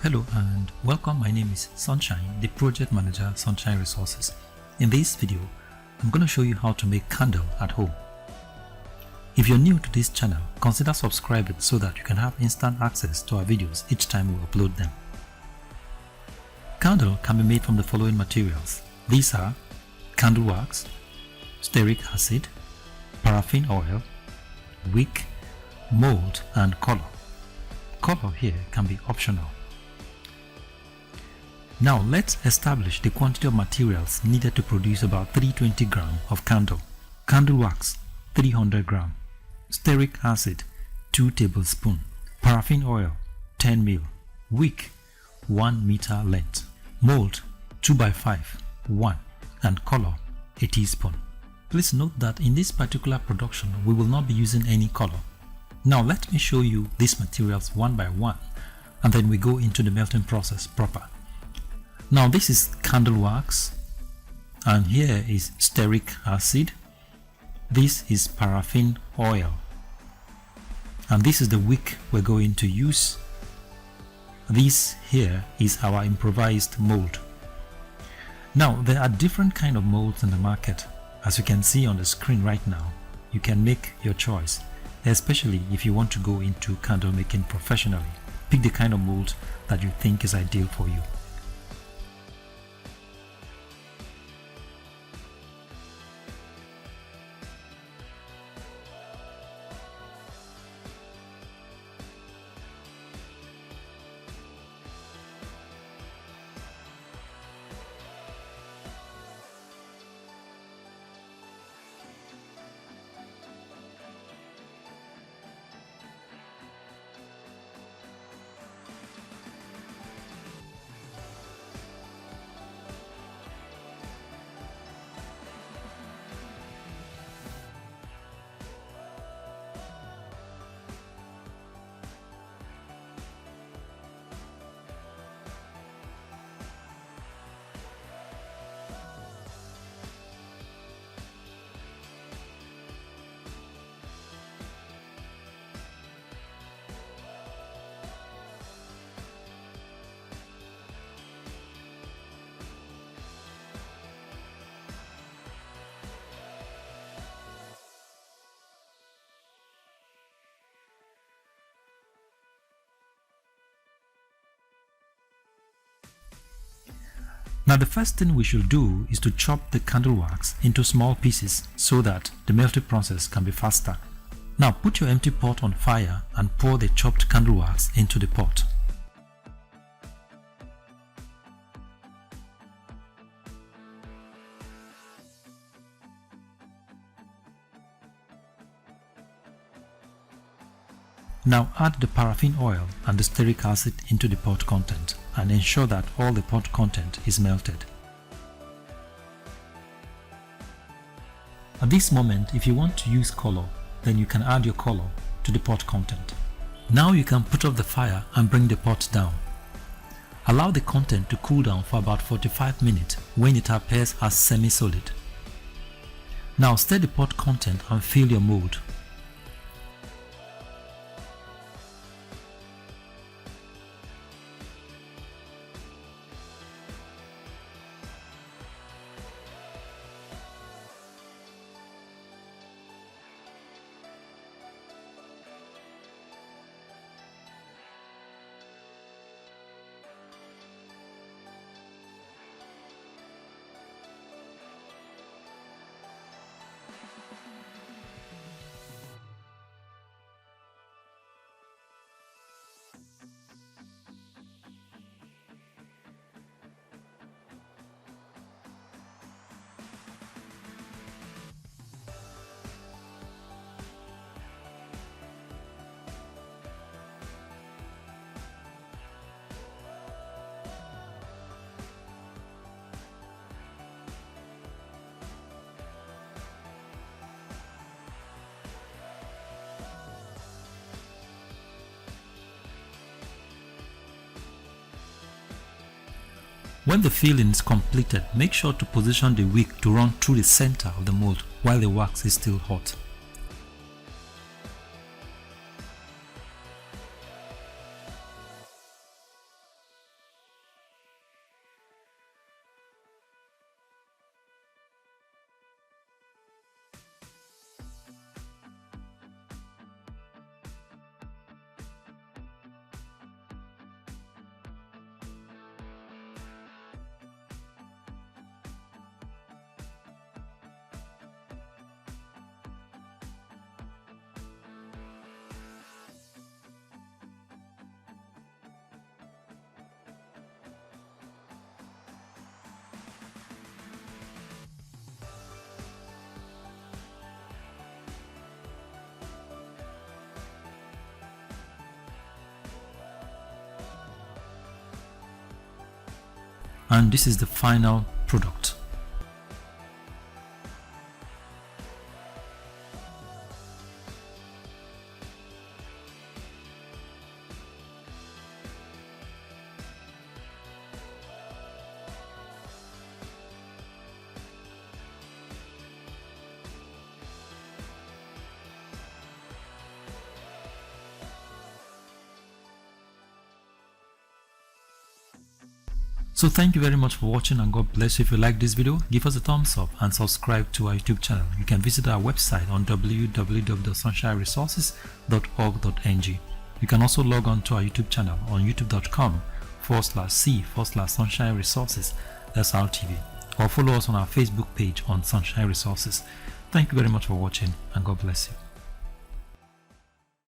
Hello and welcome. My name is Sunshine, the project manager Sunshine Resources. In this video, I'm going to show you how to make candle at home. If you're new to this channel, consider subscribing so that you can have instant access to our videos each time we upload them. Candle can be made from the following materials. These are candle wax, stearic acid, paraffin oil, wick, mold and color. Color here can be optional. Now let's establish the quantity of materials needed to produce about 320 grams of candle. Candle wax 300 grams, stearic acid 2 tablespoons, paraffin oil 10 ml, wick 1 meter length, mold 2x5 1 and color a teaspoon. Please note that in this particular production we will not be using any color. Now let me show you these materials one by one and then we go into the melting process proper. Now this is candle wax and here is stearic acid. This is paraffin oil and this is the wick we're going to use. This here is our improvised mold. Now there are different kind of molds in the market. As you can see on the screen right now, you can make your choice, especially if you want to go into candle making professionally. Pick the kind of mold that you think is ideal for you. Now the first thing we should do is to chop the candle wax into small pieces so that the melting process can be faster. Now put your empty pot on fire and pour the chopped candle wax into the pot. Now add the paraffin oil and the stearic acid into the pot content and ensure that all the pot content is melted. At this moment, if you want to use color, then you can add your color to the pot content. Now you can put off the fire and bring the pot down. Allow the content to cool down for about 45 minutes when it appears as semi-solid. Now stir the pot content and fill your mold. When the filling is completed, make sure to position the wick to run through the center of the mold while the wax is still hot. and this is the final product. So thank you very much for watching, and God bless you. If you like this video, give us a thumbs up and subscribe to our YouTube channel. You can visit our website on www.sunshineresources.org.ng. You can also log on to our YouTube channel on youtube.com/c/Sunshine Resources, that's RTV, or follow us on our Facebook page on Sunshine Resources. Thank you very much for watching, and God bless you.